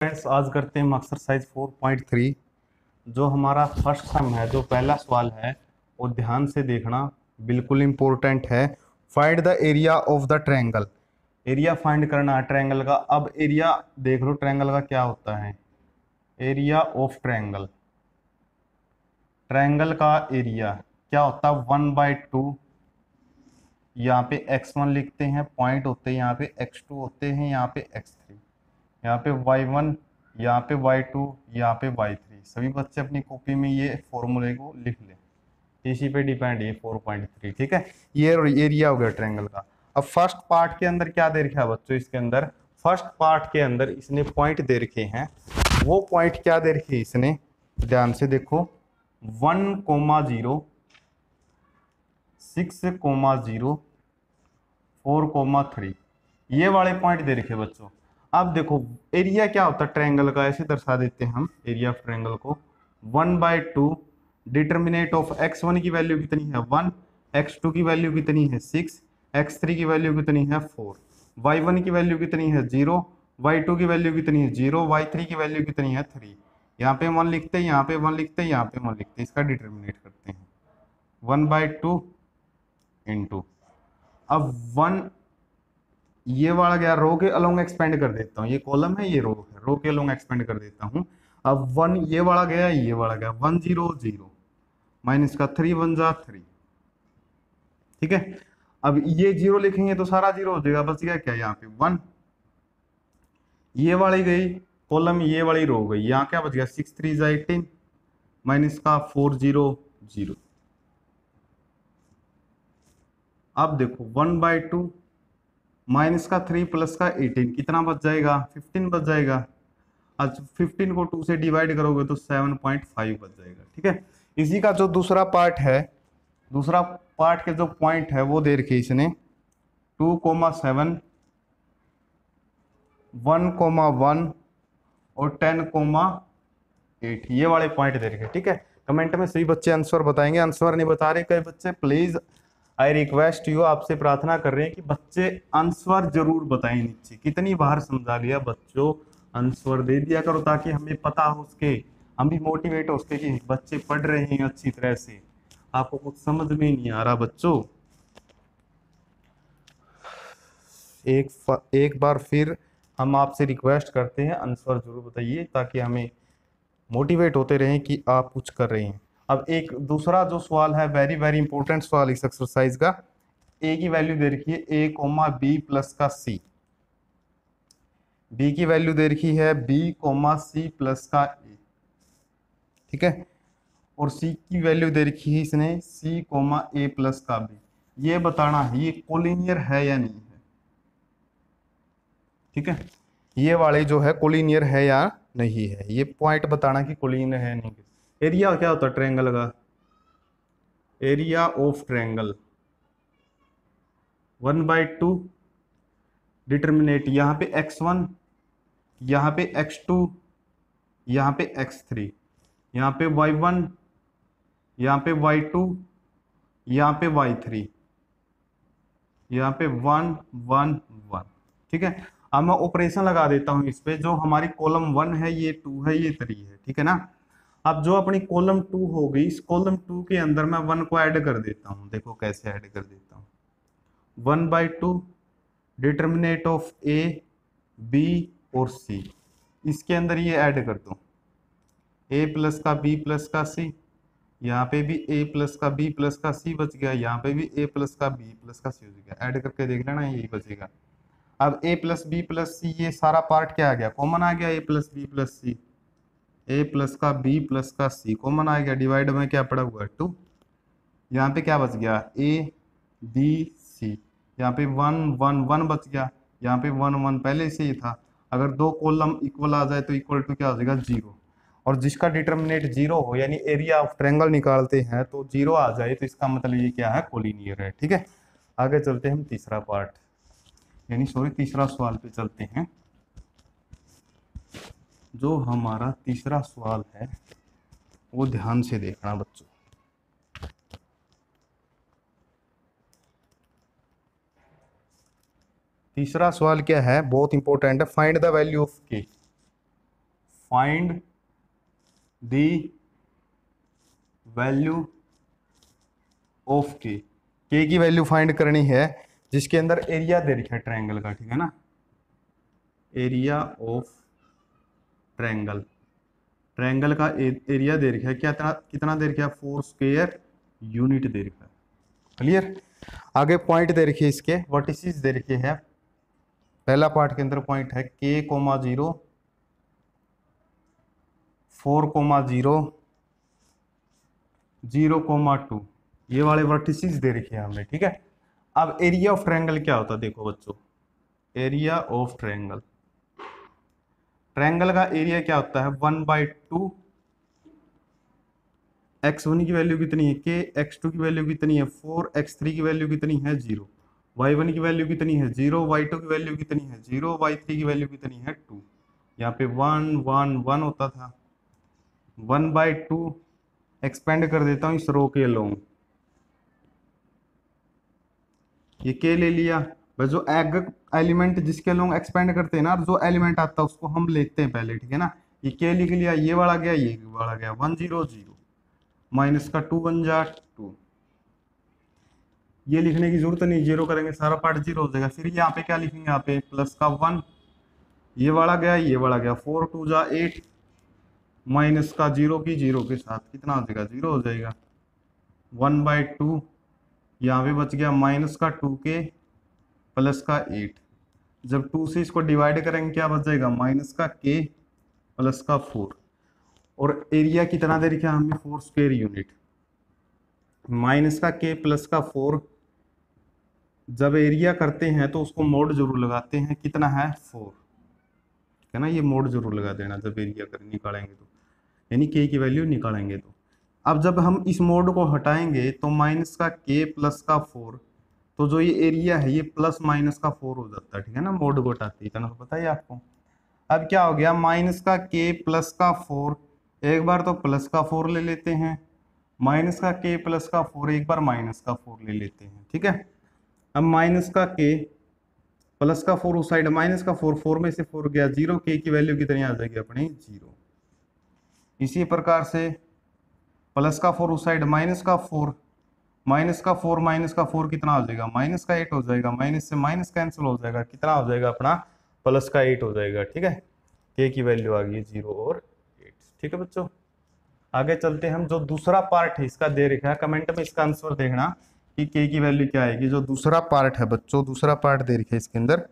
Friends, आज करते हैं हम एक्सरसाइज 4.3। जो हमारा फर्स्ट सम है, जो पहला सवाल है, वो ध्यान से देखना, बिल्कुल इंपॉर्टेंट है। Find the area of the triangle. Area find करना है ट्रायंगल का। अब एरिया देख लो, ट्रायंगल का क्या होता है। एरिया ऑफ ट्रायंगल, ट्रायंगल का एरिया क्या होता है? 1/2। यहाँ पे x1 लिखते हैं, पॉइंट होते हैं यहाँ पे x2 होते हैं, यहाँ पे x3, यहाँ पे y1, यहाँ पे y2, यहाँ पे y3। सभी बच्चे अपनी कॉपी में ये फॉर्मूले को लिख लें, इसी पे डिपेंड ये 4.3। ठीक है, ये एरिया हो गया ट्रायंगल का। अब फर्स्ट पार्ट के अंदर क्या दे रखा है बच्चों? इसके अंदर फर्स्ट पार्ट के अंदर इसने पॉइंट दे रखे हैं। वो पॉइंट क्या दे रखे इसने? ध्यान से देखो, 1,0, 6,0, 4,3, ये वाले पॉइंट दे रखे बच्चों। अब देखो एरिया क्या होता है ट्रायंगल का, ऐसे दर्शा देते हैं हम एरिया ऑफ ट्रायंगल को। 1/2 डिटर्मिनेट ऑफ x1 की वैल्यू कितनी है 1, x2 की वैल्यू कितनी है 6, x3 की वैल्यू कितनी है 4, y1 की वैल्यू कितनी है 0, y2 की वैल्यू कितनी है 0, y3 की वैल्यू कितनी है 3। यहाँ पे 1 लिखते हैं, यहाँ पे 1 लिखते हैं, यहाँ पे 1 लिखते हैं, इसका डिटर्मिनेट करते हैं 1/2 इंटू। अब 1 ये वाला गया, रो के अलोंग एक्सपेंड कर देता हूँ, ये कॉलम है ये रो है, रो के अलोंग एक्सपेंड कर देता हूँ। अब 1 ये वाला गया, ये वाला गया, 1 0 0 माइनस का 3 1 जा 3। ठीक है, अब ये 0 लिखेंगे तो सारा 0 हो जाएगा, बच गया क्या यहाँ पे 1। ये वाली गई कॉलम, ये वाली रो गई, यहाँ क्या बच गया 6 3 जा 18 माइनस का 4 0 0। अब देखो 1/2 माइनस का 3 प्लस का 18 कितना बच जाएगा? 15 बच जाएगा। आज 15 को 2 से डिवाइड करोगे तो 7.5 बच जाएगा। ठीक है, इसी का जो दूसरा पार्ट है, दूसरा पार्ट के जो पॉइंट है वो दे रखे इसने 2,7, 1,1 और 10,8, ये वाले पॉइंट दे रखे। ठीक है, कमेंट में सभी बच्चे आंसर बताएंगे। आंसर नहीं बता रहे कई बच्चे, प्लीज आई रिक्वेस्ट यू, आपसे प्रार्थना कर रहे हैं कि बच्चे आंसर जरूर बताएं नीचे। कितनी बार समझा लिया बच्चों, आंसर दे दिया करो ताकि हमें पता हो उसके, हम भी मोटिवेट हो उसके कि बच्चे पढ़ रहे हैं अच्छी तरह से। आपको कुछ समझ में नहीं आ रहा बच्चों, एक बार फिर हम आपसे रिक्वेस्ट करते हैं आंसर जरूर बताइए ताकि हमें मोटिवेट होते रहें कि आप कुछ कर रहे हैं। अब एक दूसरा जो सवाल है, वेरी वेरी इंपॉर्टेंट सवाल इस एक्सरसाइज का। ए की वैल्यू दे रखी है a, b प्लस का c, b की वैल्यू दे रखी है b, c प्लस का a। ठीक है, और c की वैल्यू दे रखी है इसने c, a प्लस का b। ये बताना है ये कोलिनियर है या नहीं है। ठीक है, ये वाले जो है कोलिनियर है या नहीं है, ये पॉइंट बताना कि कोलिनियर है नहीं। एरिया क्या होता है ट्रायंगल का? एरिया ऑफ ट्रायंगल 1/2 डिटर्मिनेट, यहाँ पे x1, यहाँ पे x2, यहाँ पे x3, यहाँ पे y1, यहाँ पे y2, यहाँ पे y3, यहाँ पे 1 1 1। ठीक है, अब मैं ऑपरेशन लगा देता हूँ इस पे। जो हमारी कॉलम 1 है ये 2 है ये 3 है। ठीक है ना, अब जो अपनी कॉलम 2 हो गई, इस कॉलम 2 के अंदर मैं 1 को ऐड कर देता हूँ। देखो कैसे ऐड कर देता हूँ, 1/2 डिटर्मिनेट ऑफ ए, बी और सी, इसके अंदर ये ऐड कर दो, ए प्लस का बी प्लस का सी, यहाँ पे भी a प्लस का b प्लस का c बच गया, यहाँ पे भी a प्लस का b प्लस का c बच गया। ऐड करके देख लेना यही बचेगा। अब a प्लस बी प्लस सी, ये सारा पार्ट क्या आ गया? कॉमन आ गया, a plus B plus C, A plus का b प्लस का c कॉमन आ गया। डिवाइड में क्या पड़ा हुआ है 2, यहाँ पे क्या बच गया a b c, यहाँ पे 1 1 1 बच गया, यहाँ पे 1 1 पहले से ही था। अगर दो कॉलम इक्वल आ जाए तो इक्वल टू क्या हो जाएगा 0, और जिसका डिटर्मिनेट 0 हो यानी एरिया ऑफ ट्रायंगल निकालते हैं तो 0 आ जाए तो इसका मतलब ये क्या है? कोलिनियर है। ठीक है, आगे चलते हैं हम तीसरा पार्ट, यानी सॉरी तीसरा सवाल पे चलते हैं। जो हमारा तीसरा सवाल है वो ध्यान से देखना बच्चों। तीसरा सवाल क्या है? बहुत इंपॉर्टेंट है। फाइंड द वैल्यू ऑफ के। फाइंड द वैल्यू ऑफ के की वैल्यू फाइंड करनी है जिसके अंदर एरिया दे रखा है ट्रायंगल का, ठीक है ना, एरिया ऑफ ट्रायंगल, ट्रायंगल का एरिया दे रखा है, क्या कितना दे रखा है, 4 स्क्वायर यूनिट दे रखा है। क्लियर। आगे पॉइंट दे रखी है, इसके वर्टिसेस दे रखे हैं। पहला पार्ट के अंदर पॉइंट है k, 0 4, 0 0, 2, ये वाले वर्टिसेस दे रखे हैं हमने, ठीक है। अब एरिया ऑफ ट्रायंगल क्या होता है, देखो बच्चों, एरिया ऑफ ट्रायंगल, ट्रायंगल का एरिया क्या होता है, 1/2, x1 की वैल्यू कितनी है k, x2 की वैल्यू कितनी है 4, x3 की वैल्यू कितनी है 0, y1 की वैल्यू कितनी है 0, y2 की वैल्यू कितनी है 0, y3 की वैल्यू कितनी है 2। यहाँ पे 1 1 1 होता था, 1/2 एक्सपेंड कर देता हूँ इस रो के लॉन्ग, ये के ले लिया। बस जो एग एलिमेंट जिसके लॉन्ग एक्सपेंड करते हैं ना, जो एलिमेंट आता है उसको हम लेते हैं पहले, ठीक है ना। ये के लिख लिया, ये वाला गया, ये वाला गया, 1 0 0, माइनस का 2 बन जा 2, ये लिखने की जरूरत नहीं, जीरो करेंगे सारा पार्ट जीरो हो जाएगा। फिर यहाँ पे क्या लिखेंगे, यहाँ पे प्लस का 1, ये वाला गया, ये वाला गया, 4 2 जा 8, माइनस का 0 की 0 के साथ कितना हो जाएगा, 0 हो जाएगा, 1/2, यहाँ पे बच गया माइनस का 2k प्लस का 8, जब 2 से इसको डिवाइड करेंगे क्या बच जाएगा, माइनस का k प्लस का 4, और एरिया कितना दे रखा है हमें, 4 स्क्वायर यूनिट, माइनस का k प्लस का 4, जब एरिया करते हैं तो उसको मोड जरूर लगाते हैं, कितना है 4, है ना, ये मोड जरूर लगा देना जब एरिया कर निकालेंगे तो, यानी k की वैल्यू निकालेंगे तो। अब जब हम इस मोड को हटाएंगे तो माइनस का k प्लस का 4, तो जो ये एरिया है ये प्लस माइनस का 4 हो जाता है, ठीक है ना, मोड को हटाते इतना तो पता ही आपको। अब क्या हो गया, माइनस का k प्लस का 4, एक बार तो प्लस का 4 ले लेते हैं, माइनस का k प्लस का 4 एक बार माइनस का 4 ले लेते हैं, ठीक है। अब माइनस का k प्लस का 4 उस साइड, माइनस का 4, 4 में से 4 गया 0, k की वैल्यू कितनी आ जाएगी अपनी 0। इसी प्रकार से प्लस का 4 उस साइड, माइनस का 4, माइनस का 4 माइनस का 4 कितना हो जाएगा, माइनस का 8 हो जाएगा, माइनस से माइनस कैंसिल हो जाएगा, कितना हो जाएगा अपना प्लस का 8 हो जाएगा, ठीक है। k की वैल्यू आ गई 0 और 8, ठीक है बच्चों। आगे चलते हैं हम, जो दूसरा पार्ट है इसका दे रखा है, कमेंट में इसका आंसर देखना कि k की वैल्यू क्या आएगी। जो दूसरा पार्ट है बच्चों, दूसरा पार्ट दे रखे है इसके अंदर,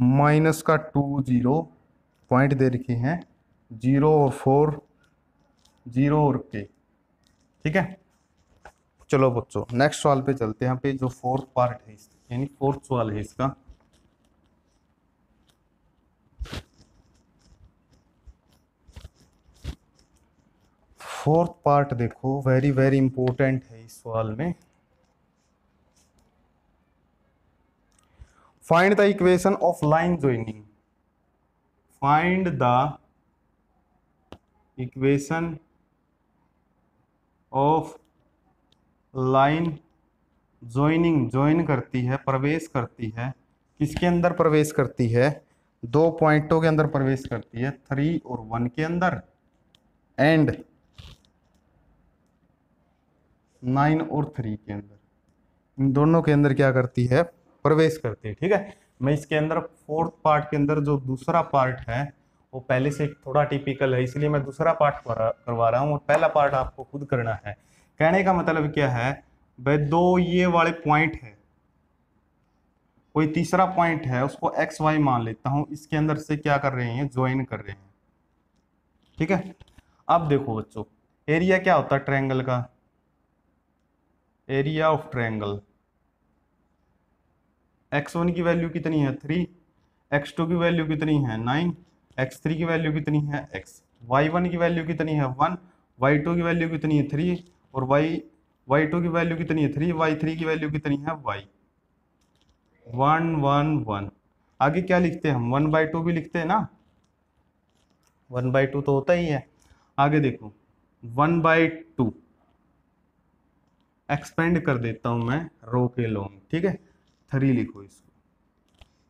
माइनस का 2 0 पॉइंट दे रखे हैं, 0 और 4, 0 और k, ठीक है। चलो बच्चों नेक्स्ट सवाल पे चलते हैं। यहाँ पे जो फोर्थ पार्ट है यानी फोर्थ सवाल है इसका, फोर्थ पार्ट देखो, वेरी वेरी इंपॉर्टेंट है इस सवाल में। Find the equation of line joining, find the equation of line joining, join करती है, प्रवेश करती है, किसके अंदर प्रवेश करती है, दो पॉइंटों के अंदर प्रवेश करती है, 3 और 1 के अंदर, एंड 9 और 3 के अंदर, इन दोनों के अंदर क्या करती है, प्रवेश करती है, ठीक है। मैं इसके अंदर फोर्थ पार्ट के अंदर जो दूसरा पार्ट है वो पहले से थोड़ा टिपिकल है, इसलिए मैं दूसरा पार्ट करवा रहा हूँ और पहला पार्ट आपको खुद करना है। कहने का मतलब क्या है भाई, दो ये वाले पॉइंट है, कोई तीसरा पॉइंट है, उसको एक्स वाई मान लेता हूं, इसके अंदर से क्या कर रहे हैं, ज्वाइन कर रहे हैं, ठीक है। अब देखो बच्चों, एरिया क्या होता है ट्रायंगल का, एरिया ऑफ ट्रायंगल, x1 की वैल्यू कितनी है 3, x2 की वैल्यू कितनी है 9, x3 की वैल्यू कितनी है x, y1 की वैल्यू कितनी है 1, y2 की वैल्यू कितनी है 3, और y2 की वैल्यू कितनी है 3, y3 की वैल्यू कितनी है y, 1 1 1। आगे क्या लिखते हैं हम, 1/2 भी लिखते हैं ना, 1/2 तो होता ही है। आगे देखो 1/2 एक्सपेंड कर देता हूं मैं रो के लॉन्ग, ठीक है, 3 लिखो इसको,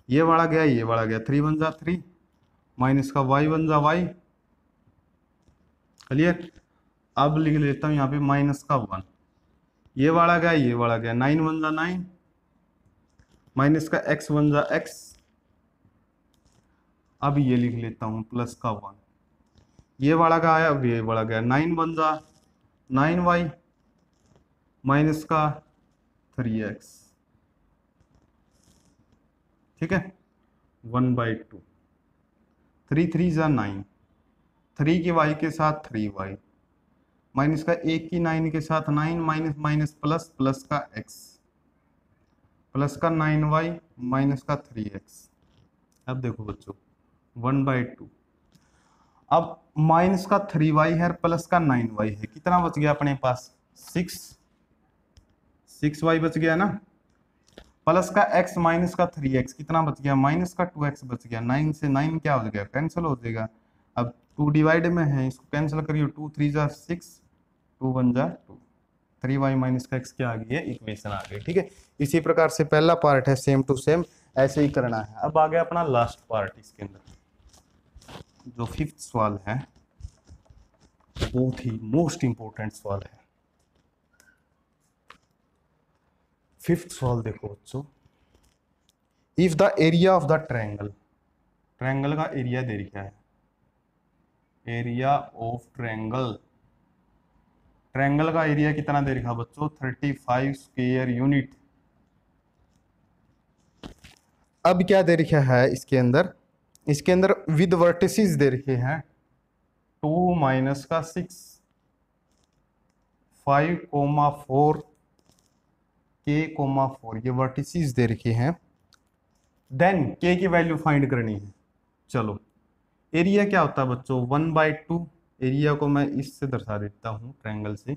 ये वाला गया, ये वाला गया, 3 1 जा 3, माइनस का y 1 जा y, क्लियर। अब लिख लेता हूँ यहाँ पे माइनस का 1, ये वाला गया ये वाला गया, 9 1 जा 9, माइनस का x 1 जा x। अब ये लिख लेता हूँ प्लस का 1, ये वाला का आया, अब ये वाला गया, 9 1 जा 9y, माइनस का 3x। ठीक है, 1/2, 3 3 जा 9, 3 की y के साथ 3y, माइनस का 1 की 9 के साथ 9, माइनस माइनस प्लस, प्लस का x, प्लस का 9y, माइनस का 3x। अब देखो बच्चों 1/2, अब माइनस का 3y है प्लस का 9y है, कितना बच गया अपने पास, 6y बच गया ना, प्लस का x माइनस का 3x कितना बच गया, माइनस का 2x बच गया, 9 से 9 क्या हो गया, कैंसिल हो जाएगा। अब 2 डिवाइड में है, इसको कैंसिल करिए, 2 3 जा 6, 2 1 जा 2, 3y माइनस का x क्या आ गई है, इक्वेशन आ गई। ठीक है, इसी प्रकार से पहला पार्ट है सेम टू सेम ऐसे ही करना है। अब आ गया अपना लास्ट पार्ट, इसके अंदर जो फिफ्थ सवाल है, बहुत ही मोस्ट इंपॉर्टेंट सवाल है। फिफ्थ सवाल देखो बच्चों, if the area of the triangle, triangle का एरिया दे रखा है, एरिया ऑफ ट्रायंगल, ट्रायंगल का एरिया कितना दे रखा बच्चों, 35 स्क्वायर यूनिट। अब क्या दे रखा है इसके अंदर, इसके अंदर विद वर्टिसेस दे रखे हैं 2 माइनस का 6, 5,4 k,4, ये वर्टिसेस दे रखे हैं। देन k की वैल्यू फाइंड करनी है। चलो, एरिया क्या होता है बच्चों, 1/2, एरिया को मैं इससे दर्शा देता हूँ ट्रायंगल से,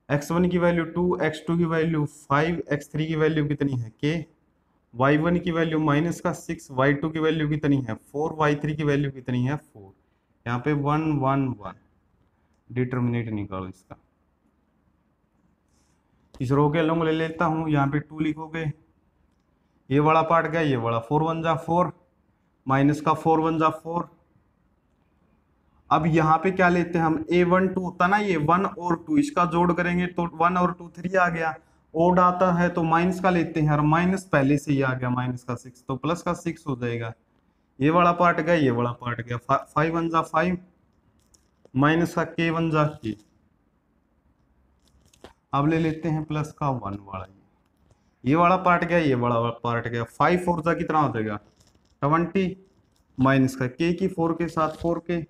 x1 की वैल्यू 2, x2 की वैल्यू 5, x3 की वैल्यू कितनी है k, y1 की वैल्यू माइनस का 6, y2 की वैल्यू कितनी है 4, y3 की वैल्यू कितनी है 4। यहाँ पे 1 1 1, डिटर्मिनेट निकालो इसका। इस रो के लॉन्ग ले लेता हूँ, यहाँ पे 2 लिखोगे, ये वाला पार्ट गया ये वाला, 4 1 जा 4, माइनस का 4 1 जा 4। अब यहाँ पे क्या लेते हैं हम, a1 2 होता ना, ये 1 और 2 इसका जोड़ करेंगे तो 1 और 2 3 आ गया, ओड आता है तो माइनस का लेते हैं, और माइनस पहले से ही आ गया, माइनस का 6 तो प्लस का 6 हो जाएगा। ये वाला पार्ट गया ये वाला पार्ट गया, 5 1 जा 5, माइनस का k 1 जा k। अब ले लेते हैं प्लस का 1 वाला, ये वाला पार्ट गया ये वाला पार्ट गया, 5 4 जा कितना हो जाएगा 20, माइनस का k की 4 के साथ 4k।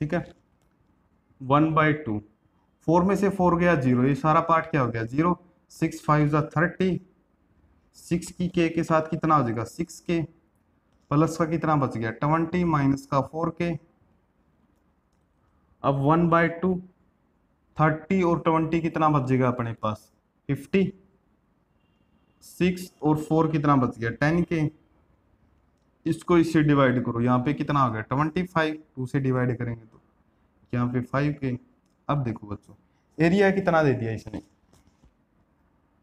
ठीक है, 1/2, 4 में से 4 गया 0, ये सारा पार्ट क्या हो गया 0, 6 5 जा 30, 6 की k के साथ कितना हो जाएगा 6k, प्लस का कितना बच गया 20, माइनस का 4k। अब 1/2, 30 और 20 कितना बच जाएगा अपने पास 50, 6 और 4 कितना बच गया 10k। इसको इससे डिवाइड करो, यहाँ पे कितना हो गया 25, 2 से डिवाइड करेंगे तो यहाँ पे 5k। अब देखो बच्चों, एरिया कितना दे दिया इसने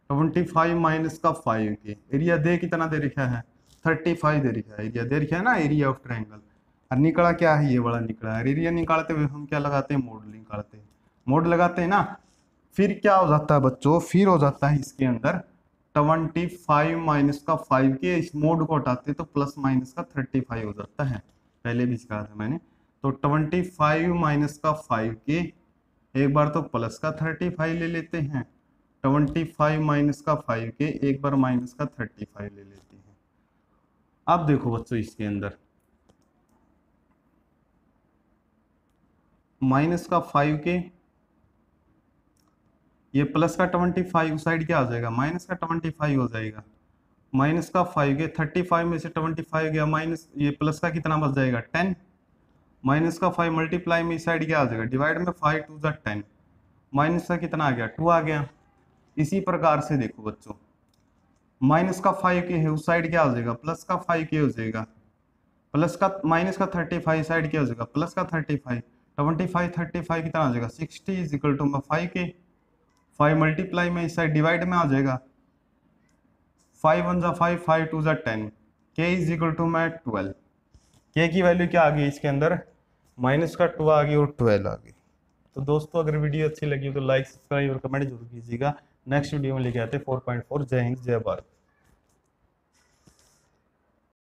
25 माइनस का 5k, एरिया दे कितना दे रखा है 35 दे रखा है, एरिया दे रखा है ना, एरिया ऑफ ट्रायंगल। और निकला क्या है, ये वाला निकला है। एरिया निकालते हुए हम क्या लगाते हैं, मोड निकालते हैं, मोड लगाते हैं ना। फिर क्या हो जाता है बच्चों, फिर हो जाता है इसके अंदर 25 माइनस का 5k, इस मोड को हटाते हैं तो प्लस माइनस का 35 हो जाता है, पहले भी सिखाया था मैंने। तो 25 माइनस का 5k, एक बार तो प्लस का 35 ले लेते हैं, 25 माइनस का 5k, एक बार माइनस का 35 ले लेते हैं। अब देखो बच्चों, इसके अंदर माइनस का 5k, ये प्लस का 25 साइड क्या हो जाएगा, माइनस का 25 हो जाएगा, माइनस का 5k, 35 में से 25 गया माइनस, ये प्लस का कितना बच जाएगा 10, माइनस का 5 मल्टीप्लाई में इस साइड क्या आ जाएगा, डिवाइड में 5 2 जा 10, माइनस का कितना आ गया 2 आ गया। इसी प्रकार से देखो बच्चों, माइनस का 5k है, उस साइड क्या हो जाएगा, प्लस का 5k हो जाएगा, प्लस का माइनस का 35 साइड क्या हो जाएगा, प्लस का 35, 25 35 कितना आ जाएगा 60 is equal to 5k, 5 multiply में इस साइड डिवाइड में आ जाएगा, 5 1 जा 5, 5 2 जा 10, k इज इक्वल टू 12। के की वैल्यू क्या आ गई इसके अंदर, माइनस का 2 आ गई और 12 आ गई। तो दोस्तों अगर वीडियो अच्छी लगी हो तो लाइक, सब्सक्राइब और कमेंट जरूर कीजिएगा। नेक्स्ट वीडियो में लेके आते हैं 4.4। जय हिंद जय भारत।